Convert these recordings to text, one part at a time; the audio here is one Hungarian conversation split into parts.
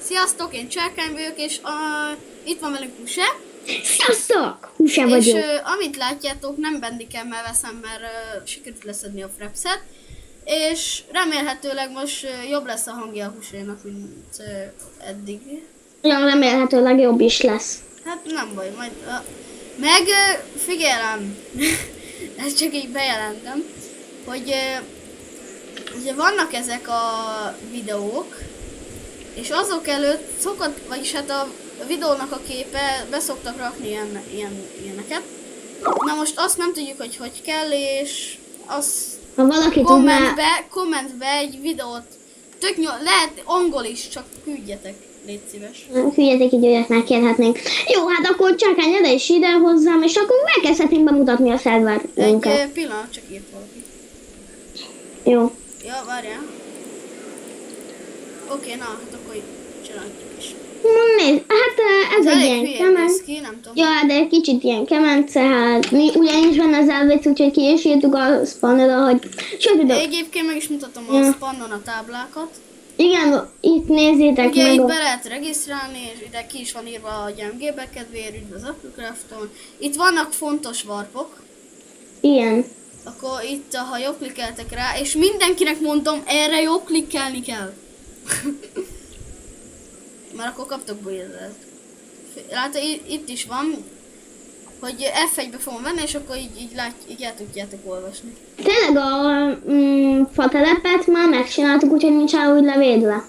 Sziasztok, én Cselkány vagyok, és itt van velünk Huse. Sziasztok! Huse vagyok. És amit látjátok, nem Bandicam-mel veszem, mert sikerült leszedni a frapset. És remélhetőleg most jobb lesz a hangja a Husénak, mint eddig. Ja, remélhetőleg jobb is lesz. Hát nem baj, majd... Meg figyelem, ezt csak így bejelentem, hogy ugye vannak ezek a videók, és azok előtt szokott, vagyis hát a videónak a képe beszoktak rakni ilyeneket. Na most azt nem tudjuk, hogy hogy kell, és azt Ha valaki kommentbe egy videót, lehet angol is, csak küldjetek, légy szíves. Küldjetek így, olyat megkérhetnénk. Jó, hát akkor Cselkány, ide is ide hozzám, és akkor megkezdhetnénk bemutatni a szerverünket. Egy pillanat, csak írt valaki. Jó. Ja, várjál. Oké, na, hát akkor csináljuk is. Nézd, hát ez egy ilyen kemence. Nem tudom. Ja, de egy kicsit ilyen kemence, hát mi ugyanis benne az elvész, úgyhogy ki is írtuk a spannra, hogy... De egyébként meg is mutatom a spannon a táblákat. Igen, itt nézzétek ugye meg. Itt be lehet regisztrálni, és ide ki is van írva, hogy MGB kedvéért, üdv az Applecrafton. Itt vannak fontos warpok. Igen. Akkor itt, ha jobbklikkeltek rá, és mindenkinek mondom, erre jobbklikkelni kell. Mert akkor kaptok buildert. Látod, itt is van, hogy F1-be fogom venni, és akkor így el tudjátok olvasni. Tényleg a fatelepet már megcsináltuk, úgyhogy nincs el úgy levédve.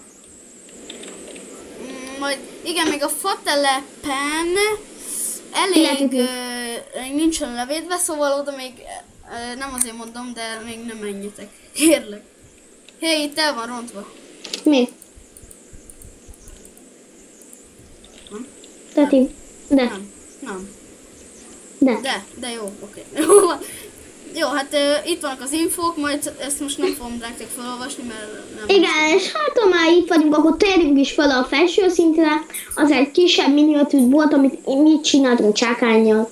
Majd igen, még a fatelepen elég nincsen levédve, szóval oda még nem azért mondom, de még nem menjetek. Kérlek. Hé, itt el van rontva. Mi? Nem? Teti. De. Nem. De jó, oké. Jó, hát itt vannak az infók, majd ezt most nem fogom nektek felolvasni, mert nem... Igen, és hát ha már itt vagyunk, akkor térjünk is fel a felső szintre. Az egy kisebb miniatűr volt, amit mi csináltunk Cselkánnyal.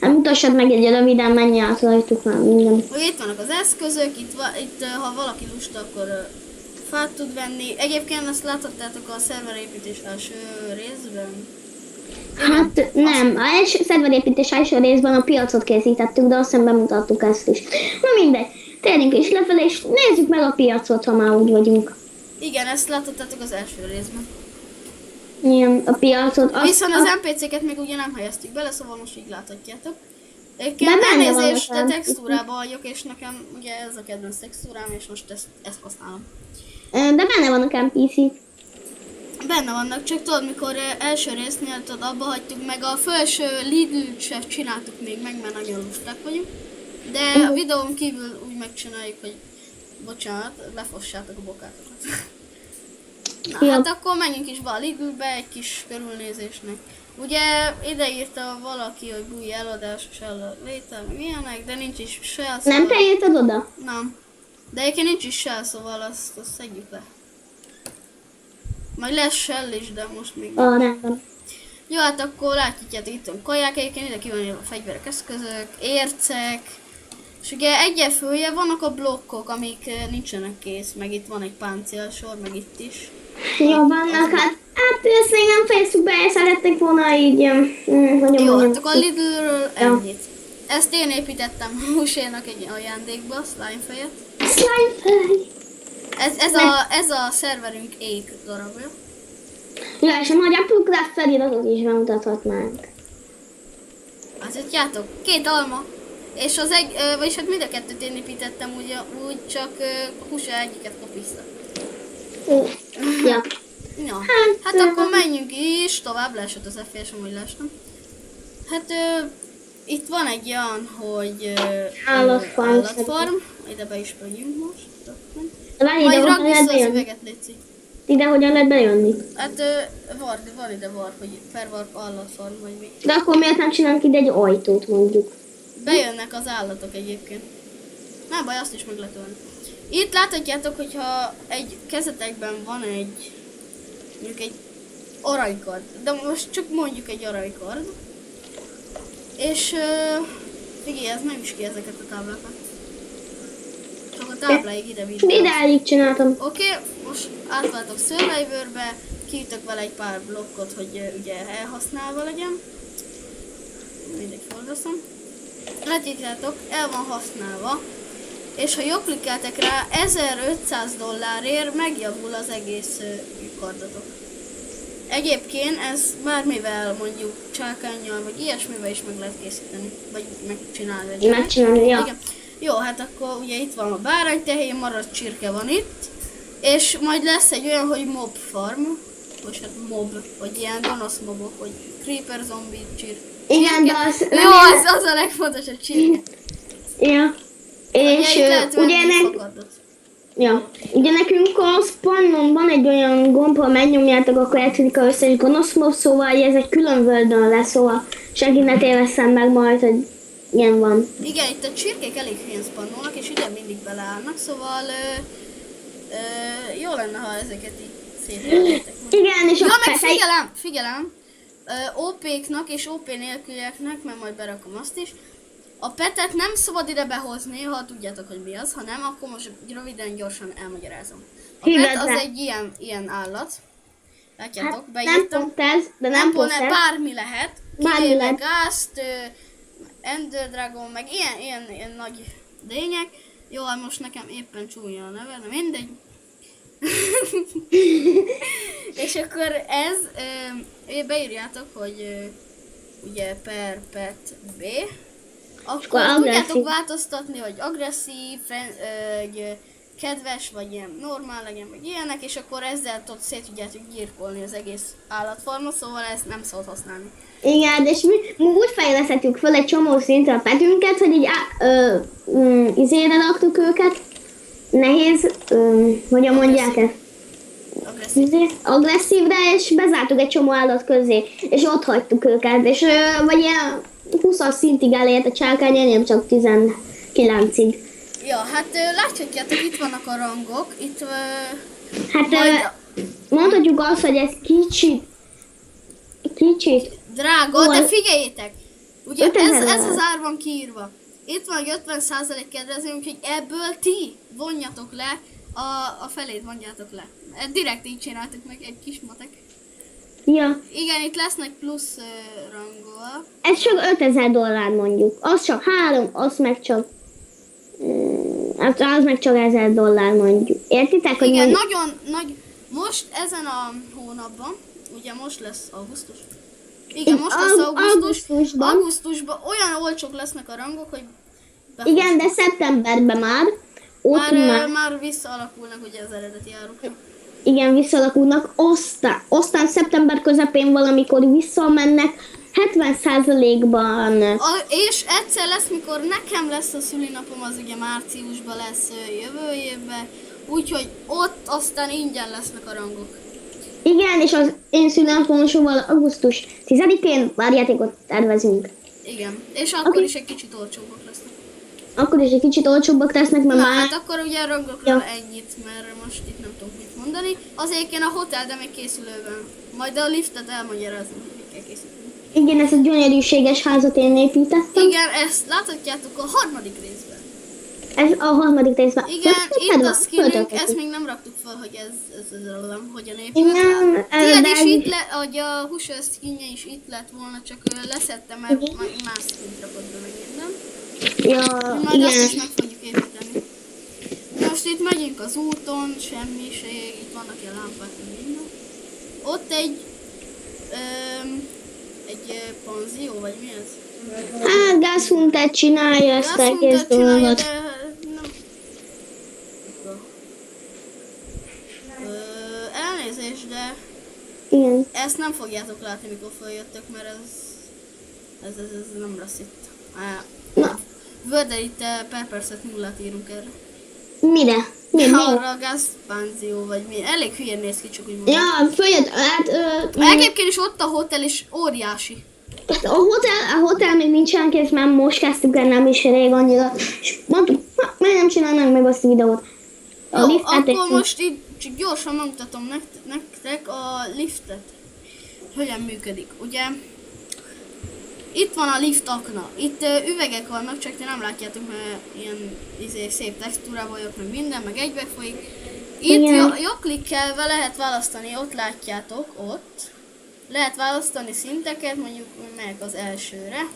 Hát mutassad meg egy röviden, menj át rajtuk már minden. Itt vannak az eszközök, itt ha valaki lusta, akkor fát tud venni. Egyébként ezt láthattátok a szerverépítés első részben? Hát nem, a szerverépítés első részben a piacot készítettük, de aztán bemutattuk ezt is. Na mindegy, térjünk is lefelé, és nézzük meg a piacot, ha már úgy vagyunk. Igen, ezt láthattátok az első részben. Igen, a piacot. Viszont az NPC-ket még ugye nem helyeztük bele, szóval most így láthatjátok. Elnézést, de textúrában vagyok, és nekem ugye ez a kedvenc textúrám, és most ezt használom. De benne vannak NPC-k. Benne vannak, csak tudod, mikor első résznél tudod, abba hagytuk meg, a felső Lidl-t sem csináltuk még meg, mert nagyon lusták vagyunk. De a videón kívül úgy megcsináljuk, hogy bocsánat, lefossátok a bokátokat. Na hát akkor menjünk is be a Lidl-be egy kis körülnézésnek. Ugye ide írta valaki, hogy új eladásos létel, meg ilyenek, de nincs is se. Szóval... Nem te írtad oda? Nem. De egyébként nincs is se, szóval azt szedjük le. Majd lesz shell is, de most még nem. Nem. Jó, hát akkor látjátok, itt van kaják, egyébként ide ki van írva a fegyverek, eszközök, ércek. És ugye egyen följe vannak a blokkok, amik nincsenek kész, meg itt van egy páncélsor, meg itt is. Jó, vannak, hát ezt még nem fejeztük be, szeretnék volna így, jó, hát akkor a Lidlről ennyit. Ezt én építettem Husénak egy ajándékba, slime fejet. Slime fej! Ez a szerverünk ég darabja. Ja, és a nagy Applecraft feliratot is bemutathatnánk. Azért játok, 2 alma. És az egy, vagyis hát mind a kettőt én építettem, úgy csak Huse egyiket kap vissza. Ja. Ja, hát akkor menjünk is, tovább leesett az FPS, amúgy leestem. Hát itt van egy olyan, hogy állatfarm. Ide be is megyünk most. Majd rakd vissza az üveget, létszik. Ide hogyan lehet bejönni? Hát van ide warp, hogy per warp állatfarm vagy mi. De akkor miért nem csinálunk ide egy ajtót mondjuk? Bejönnek az állatok egyébként. Nem baj, azt is meg lehet ölni. Itt láthatjátok, hogyha egy kezetekben van mondjuk egy aranykard, de most csak mondjuk egy aranykard. És figyelj, ez nem is ki ezeket a táblákat. Csak a tábláig ide vidd. Ideáig csináltam. Oké, most átváltok Survivorbe, kiütök vele egy pár blokkot, hogy ugye elhasználva legyen. Mindegy, fordaszom. Látjátok, el van használva. És ha jobbklikkeltek rá, $1500 megjavul az egész kardotok. Egyébként ez bármivel, mondjuk csákánnyal, vagy ilyesmivel is meg lehet készíteni. Vagy megcsinálni. Megcsinálni, ja. Igen. Jó, hát akkor ugye itt van a báránytehén, maradt csirke van itt. És majd lesz egy olyan, hogy mob farm. Vagy hát mob, vagy ilyen gonosz mobok, vagy creeper, zombi, csirke. Igen, de az Jó, az a legfontosabb csirke. Ja. És ugye nekünk a spannon van egy olyan gomb, ha megnyomjátok, akkor eltűnik az összes gonosz mob, szóval ez egy külön völdön lesz, szóval senki ne tévesszem meg majd, hogy ilyen van. Igen, itt a csirkék elég helyen spannolnak, és ide mindig beleállnak, szóval jó lenne, ha ezeket így szétjelöltek. Igen, és ja, a meg figyelem! OP-knak és OP nélkülieknek, mert majd berakom azt is, a petet nem szabad ide behozni, ha tudjátok, hogy mi az, ha nem, akkor most röviden, gyorsan elmagyarázom. A pet az egy ilyen állat. Látjátok, hát, beírtam. Nem pont ez, de nem pont ez. Bármi lehet. Kivéve Gázt, Ender Dragon, meg ilyen nagy lények. Jó, hát most nekem éppen csúnya a neve, de mindegy. És akkor ez, beírjátok, hogy ugye per pet B. Akkor tudjátok változtatni, hogy agresszív, kedves, vagy ilyen normál legyen, vagy ilyenek, és akkor ezzel szét tudjátok gyírkolni az egész állatfarmot, szóval ezt nem szabad használni. Igen, és mi úgy fejlesztettük fel egy csomó szintre a petünket, hogy így izére raktuk őket. Nehéz, hogyan mondják ezt? Agresszívre, és bezártuk egy csomó állat közé, és ott hagytuk őket, és vagy ilyen 20-as szintig elért a csákány, nem csak 19-ig. Ja, hát láthatjátok, itt vannak a rangok, itt hát mondhatjuk azt, hogy ez kicsit drága, de figyeljétek! Ugye ez az ár van kiírva. Itt van 50% kedvezmény, úgyhogy ebből ti vonjatok le, a felét vonjátok le. Direkt így csináltuk meg, egy kis matek. Ja. Igen, itt lesznek plusz rangol. Ez csak $5000 mondjuk. Az csak 3, az meg csak... az meg csak $1000 mondjuk. Értitek? Hogy igen, mondjuk... nagyon nagy... Most ezen a hónapban, ugye most lesz augusztus. Igen, most lesz augusztusban olyan olcsók lesznek a rangok, hogy... Igen, de szeptemberben már. Már visszaalakulnak ugye az eredeti árukra. Igen, visszalakulnak. Aztán szeptember közepén valamikor visszamennek 70%-ban. És egyszer lesz, mikor nekem lesz a szülinapom, az ugye márciusban lesz jövő évben. Úgyhogy ott aztán ingyen lesznek a rangok. Igen, és az én szülinapom szóval augusztus 10-én várjátékot tervezünk. Igen, és akkor is egy kicsit olcsóbbak lesznek. Akkor is egy kicsit olcsóbbak lesznek, mert már... hát akkor ugye a rangokról ennyit, mert most itt nem tudok mit mondani. Azért én a hotel, de még készülőben. Majd a liftet elmagyarázom, hogy mit kell készíteni. Igen, ezt a gyönyörűséges házat én építettem. Igen, ezt láthatjátok a harmadik részben. Ez a harmadik részben. Igen, itt a skillünk, ezt még nem raktuk fel, hogy ez hogyan épült. Igen, tiéd is itt hogy a húsös skinje is itt lett volna, csak leszettem, mert más skint rakott be meg minden. Ja, majd igen. azt is meg fogjuk építeni. Most itt megyünk az úton, semmiség, itt vannak ilyen lámpák, minden. Ott egy panzió, vagy mi ez? Hát gázhuntát csinálja ezt egész dolgot. Elnézést, de igen. Ezt nem fogjátok látni, mikor feljöttök, mert ez nem lesz itt. Vörde itt per percet 0-t írunk erre. Mire? Arra a gázpanzió, vagy mi? Elég hülyén néz ki, csak úgy mondom. Ja, följött, hát... Egyébként is ott a hotel is óriási. A hotel még nincsen kész, mert most kezdtük el, nem is rég annyira. És mondtuk, miért nem csinálnánk meg azt a videót. A jó, akkor most így csak gyorsan megmutatom nektek a liftet. Hogyan működik, ugye? Itt van a lift akna. Itt üvegek vannak, csak ti nem látjátok, mert ilyen szép textúrában vagyok, meg minden, meg egybe folyik. Itt Igen. jobb klikkelve lehet választani, ott látjátok, ott. Lehet választani szinteket, mondjuk melyek az elsőre.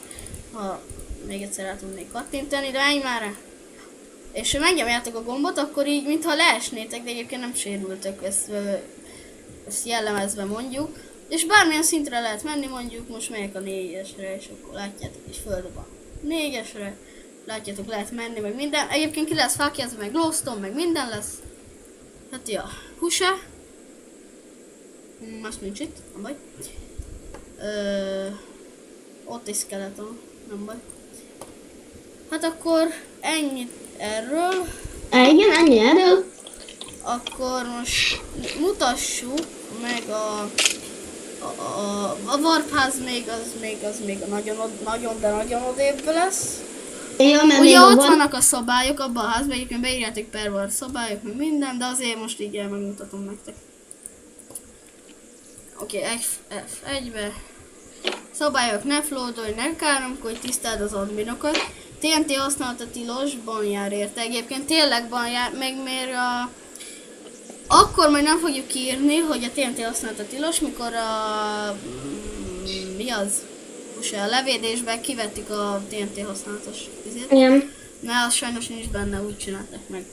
Ha még egyszer rá tudnék kattintani, de menj már rá. És ha megnyomjátok a gombot, akkor így, mintha leesnétek, de egyébként nem sérültök, ezt jellemezve mondjuk. És bármilyen szintre lehet menni, mondjuk most megyek a 4-esre, és akkor látjátok is földön van. 4-esre, látjátok, lehet menni, meg minden. Egyébként ki lesz fákjázva, meg glowstone, meg minden lesz. Hát ja, húsa. Azt nincs itt, nem baj. Ott is skeleton, nem baj. Hát akkor ennyit erről. Igen, ennyi erről. Akkor most mutassuk meg a warpház még a nagyon, de nagyon odébb lesz. Jó, mert még Ugye a ott van. vannak a szabályok abban a házban, egyébként beírjátok per war szabályok, meg minden, de azért most így megmutatom nektek. Oké, F1-be. Szabályok, ne flódolj, ne káromkodj, tiszteld az adminokat. TNT használata tilos, ban jár érte. Egyébként tényleg ban jár, meg miért akkor majd nem fogjuk írni, hogy a TNT használata tilos, mikor mi az? Most a levédésben kivettük a TNT használatos vizet. Igen. Mert az sajnos nincs benne, úgy csináltak meg.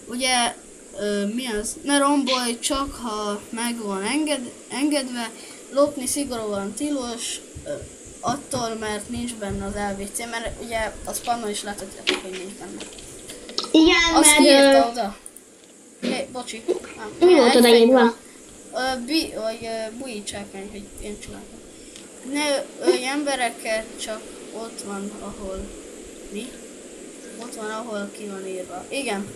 Ugye, mi az? Ne rombolj, csak ha meg van engedve, lopni szigorúan tilos, attól, mert nincs benne az LVC, mert ugye a spammon is láthatjátok, hogy nincs benne. Igen, Azt ki írta mert... oda? Bocsi. Mi volt odaírva? Bujítsákány, hogy én csináltam. Ne ölj embereket, csak ott van, ahol... Mi? Ott van, ahol ki van írva. Igen.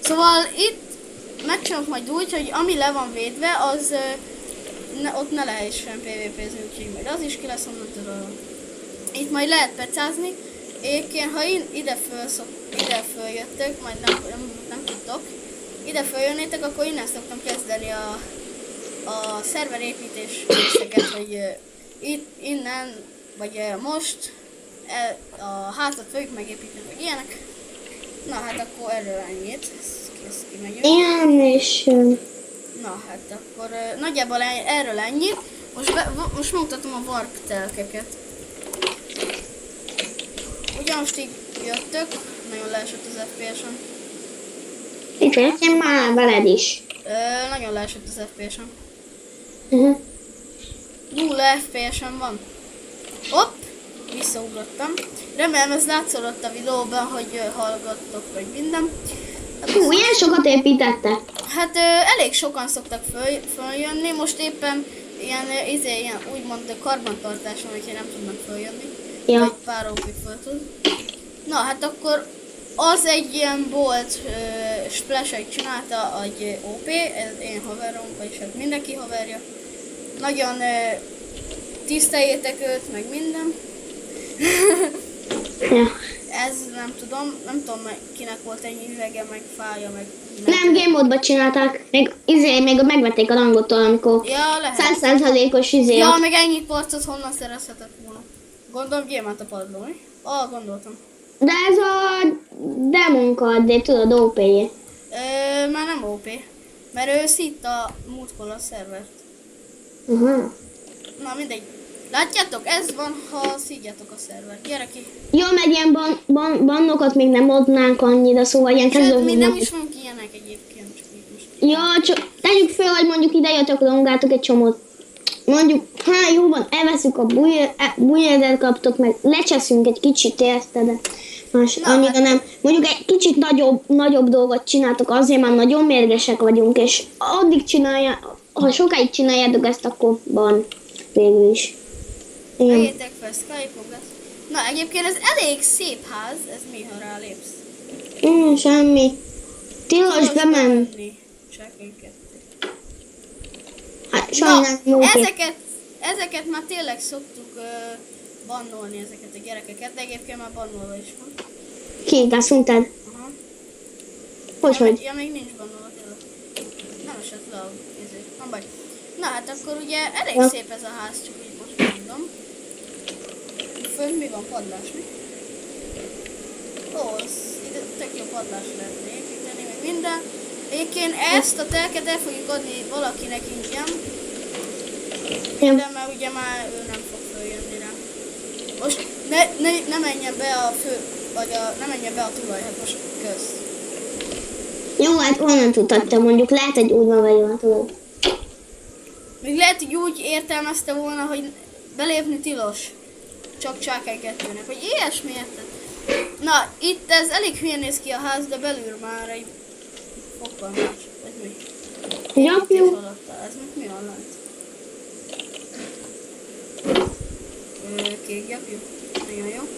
Szóval itt megcsinálok majd úgy, hogy ami le van védve, az ott ne lehessen PvP-zni, úgyhogy majd az is ki lesz onnantól. Itt majd lehet pecázni. Egyébként, ha ide följöttök, majd nem tudtok, ide följönnétek, akkor innen szoktam kezdeni a szerverépítés részeket, hogy innen, vagy most a házat fogjuk megépíteni, vagy ilyenek. Na hát akkor erről ennyit, ezt kimegyünk. Igen, és... Na hát akkor nagyjából erről ennyit. Most mutatom a warp telkeket. Ugye most így jöttök, nagyon leesett az FPS-en. Itt jöttem már veled is. Nagyon leesett az FPS-en. Uh-huh. 0 FPS-en van. Hopp! Visszaugrottam. Remélem ez látszódott a videóban, hogy hallgattok, vagy minden. Hú, ilyen sokat építette. Hát elég sokan szoktak följönni, most éppen ilyen úgymond karbantartás van, úgyhogy nem tudnak följönni. Ja. Vagy pár ópig föl tud. Na hát akkor az egy ilyen bolt splash-et csinálta egy OP, ez én haverom, vagyis hát mindenki haverja. Nagyon tiszteljétek őt, meg minden. Ja. Ez nem tudom kinek volt ennyi üvege, meg fája, meg... Nem, game módban csinálták. Még megvették a rangottól, amikor Ja, lehet. 100%-os Ja, meg ennyi porcot honnan szerezhetett volna? Gondolom gyémánt a padló, mi? Gondoltam. De ez a demon card, tudod, OP-je. Már nem OP. Mert ő szitta múltkor a szervert. Uh-huh. Na mindegy. Látjátok, ez van, ha szídjátok a szervert. Gyere ki. Jó, meg ilyen bannokat még nem adnánk annyira, szóval ilyen Sőt, mi nem kezdő. is vannak ilyenek egyébként. Csak így most. Ja, csak tegyük fel, hogy mondjuk ide jöttök, rongátok egy csomót. Mondjuk, jó van, elveszük a bujédet, kaptok meg, lecseszünk egy kicsit, érted? De most annyira nem. Mondjuk egy kicsit nagyobb dolgot csináltok, azért már nagyon mérgesek vagyunk, és addig ha sokáig csináljátok ezt, akkor van végül is. Igen. Vegyétek fel, Skype-ot lesz. Na egyébként ez elég szép ház, ez mi, ha rálépsz? Semmi. Tilos bemenni. Csak én kettő. Hát, sajnálom, jó. Ezeket már tényleg szoktuk bannolni, ezeket a gyerekeket, de egyébként már bannolva is van. Ki, azt mondtad? Aha. Hogy vagy? Ja, még nincs bannolva tényleg. Nem esett le a izé. Nem baj. Na hát akkor ugye elég Ja. szép ez a ház, csak így most mondom. Fönt mi van? Padlás, mi? Ó, ide tök jó padlás lehetne építeni, meg minden. Egyébként ezt a telket el fogjuk adni valakinek ingyen, Ja. de mert ugye már ő nem fog följönni rá. Most ne menjen be a fő, vagy ne menjen be a tulaj, hát most kösz. Jó, hát honnan tudhatta, mondjuk lehet, hogy úgy van vele tudod. Még lehet, hogy úgy értelmezte volna, hogy belépni tilos. Csak csákány kettőnek, vagy ilyesmi érted? Na, itt ez elég hülyén néz ki a ház, de belül már egy fokkal más. Ez mi? Gyapjú. Ez mi van lent? Kék gyapjú? Nagyon jó.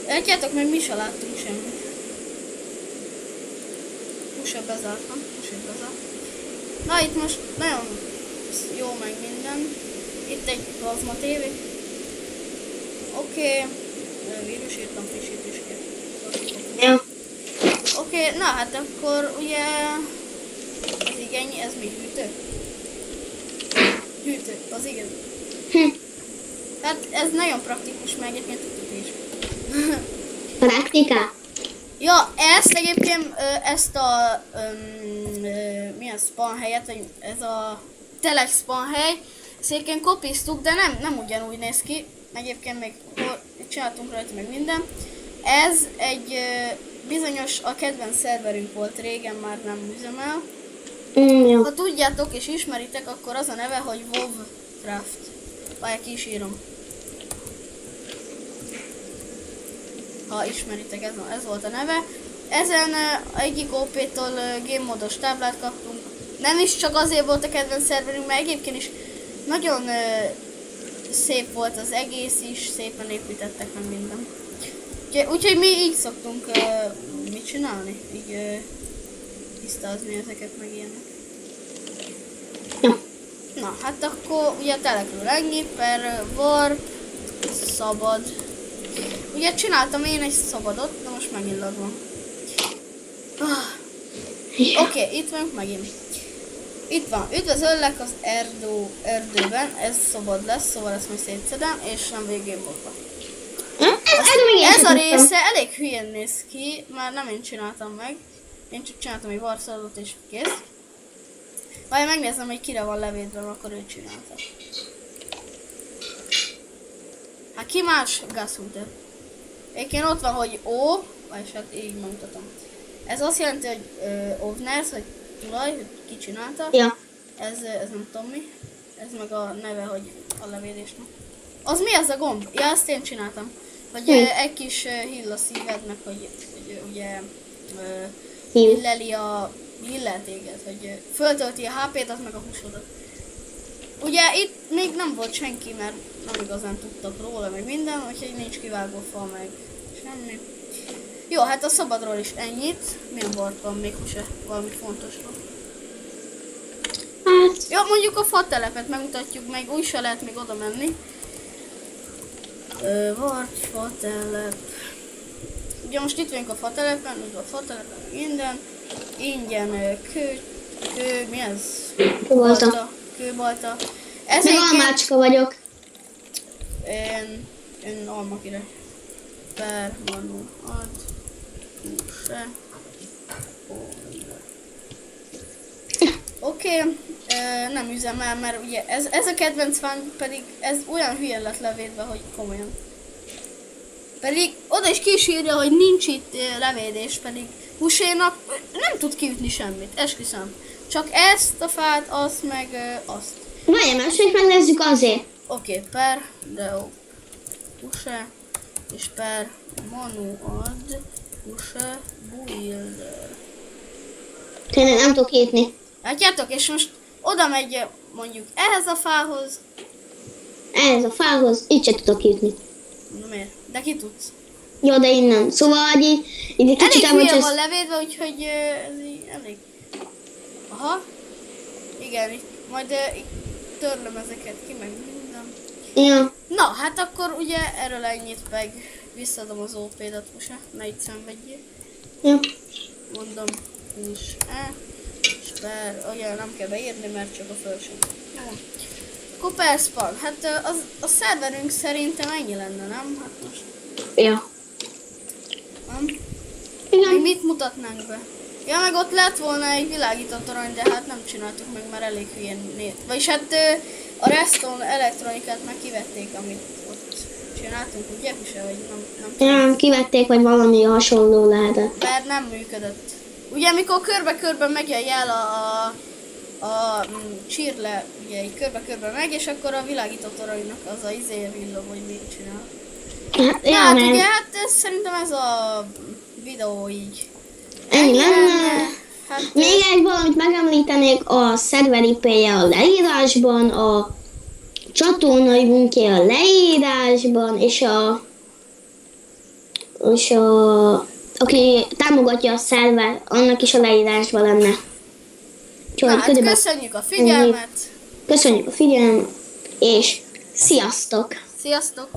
Látjátok, meg mi se láttunk semmit. Húsa bezártam, húsét bezárt. Na itt most nagyon jó meg minden. Itt egy plazma tévé. Oké. Vírus írtam, frissítés kell. Ja. Oké, na hát akkor ugye az igény, ez mi? Hűtő? Hűtő, az igen. Tehát ez nagyon praktikus, meg egyébként tudtuk is. Praktika? Ja, ezt egyébként, ezt a milyen spawn helyet, vagy ez a telex spawn hely, ezt egyébként kopiztuk, de nem ugyanúgy néz ki. Egyébként még csináltunk rajta meg minden. Ez egy bizonyos, a kedvenc szerverünk volt régen, már nem üzemel. Jó. Ha tudjátok és ismeritek, akkor az a neve, hogy WoWcraft. Várj, ki is írom. Ha ismeritek, ez volt a neve. Ezen egyik OP-tól game modos táblát kaptunk. Nem is csak azért volt a kedvenc szerverünk, mert egyébként is nagyon szép volt az egész is, szépen építettek meg minden. Úgyhogy mi így szoktunk mit csinálni? Így tisztázni ezeket meg ilyenek. Ja. Na, hát akkor ugye a telekről ennyit, per warp, szabad. Ugye csináltam én egy szabadot, de most megint lag van. Oké, itt vagyunk megint. Itt van, üdvözöllek az erdőben, ez szabad lesz, szóval ezt majd szétszedem, és nem vagyok gamebotba. Ez a része elég hülyén néz ki, már nem én csináltam meg. Én csak csináltam egy varszalatot és kész. Majd megnézem, hogy kire van levédve, akkor ő csinálta. Hát ki más? Gashunter. Egyébként ott van, hogy O, vagy hát így megmutatom. Ez azt jelenti, hogy owners, hogy tulaj, hogy ki csinálta. Ja. Ez nem tudom mi. Ez meg a neve, hogy a levédésnek. Az mi az a gomb? Ja, ezt én csináltam. Hogy egy kis hill a szívednek, hogy ugye hillel téged, hogy föltölti a HP-t, az meg a húsodat. Ugye itt még nem volt senki, mert nem igazán tudtak róla, meg minden, úgyhogy nincs kivágó fa, meg semmi. Jó, hát a szabadról is ennyit. Milyen bort van még, se valami fontosról. Hát, Jó, mondjuk a fatelepet megmutatjuk, meg úgy se lehet még oda menni. Vart, fatelep. Ugye most itt vagyunk a fatelepen, minden. Ingyen kő, mi ez? Kőbalta. Kőbalta. Meg almácska vagyok. Én alma király. Per, manu, ad, se. Oké, nem üzemel, mert ugye ez a kedvenc van, pedig ez olyan hülyen lett levédve, hogy komolyan. Pedig oda is kísírja, hogy nincs itt levédés, pedig Husénak nem tud kiütni semmit, esküszöm. Csak ezt a fát, azt meg azt. Várjál, másik megnézzük azért. Oké, per, deo, Husé, és per, manu, ad, Husé, builder. Tényleg nem tudok írni. Látjátok, és most oda megy mondjuk ehhez a fához. Ehhez a fához, így se tudok írni. Na miért? De ki tudsz? Jó, de innen. Szóval, hogy így egy kicsit Elég hülye van elmondja. levédve, úgyhogy ez így elég. Aha. Igen, itt, majd itt törlöm ezeket ki, meg minden. Ja. Na, hát akkor ugye erről ennyit, meg visszadom az OP-dat, Husé, ne itt szenvedjél. Ja. Mondom, hús és per, ugye nem kell beírni, mert csak a felső. Jó. Copper Spawn, hát a szerverünk szerintem ennyi lenne, nem? Hát most Ja. nem? Még Igen. mit mutatnánk be? Ja, meg ott lett volna egy világított torony, de hát nem csináltuk meg, mert elég hülyén néz. Vagyis hát a Reston elektronikát meg kivették, amit ott csináltunk, ugye? Se, vagy nem Ja, kivették, vagy valami hasonló lehetett. mert nem működött. Ugye, amikor körbe-körbe megy a jel csirle, ugye így körbe-körbe megy, és akkor a világított toronynak az a izéje villog, hogy mit csinál. Hát, Ja, ja, hát nem. ugye, hát szerintem ez a videó így. Ennyi lenne. Hát, Még egy valamit megemlítenék, a szerver IP-je a leírásban, a csatornai linkje a leírásban, és aki támogatja a szerver, annak is a leírásban lenne. Úgyhogy hát körülbelül köszönjük a figyelmet. köszönjük a figyelmet, és sziasztok! Sziasztok!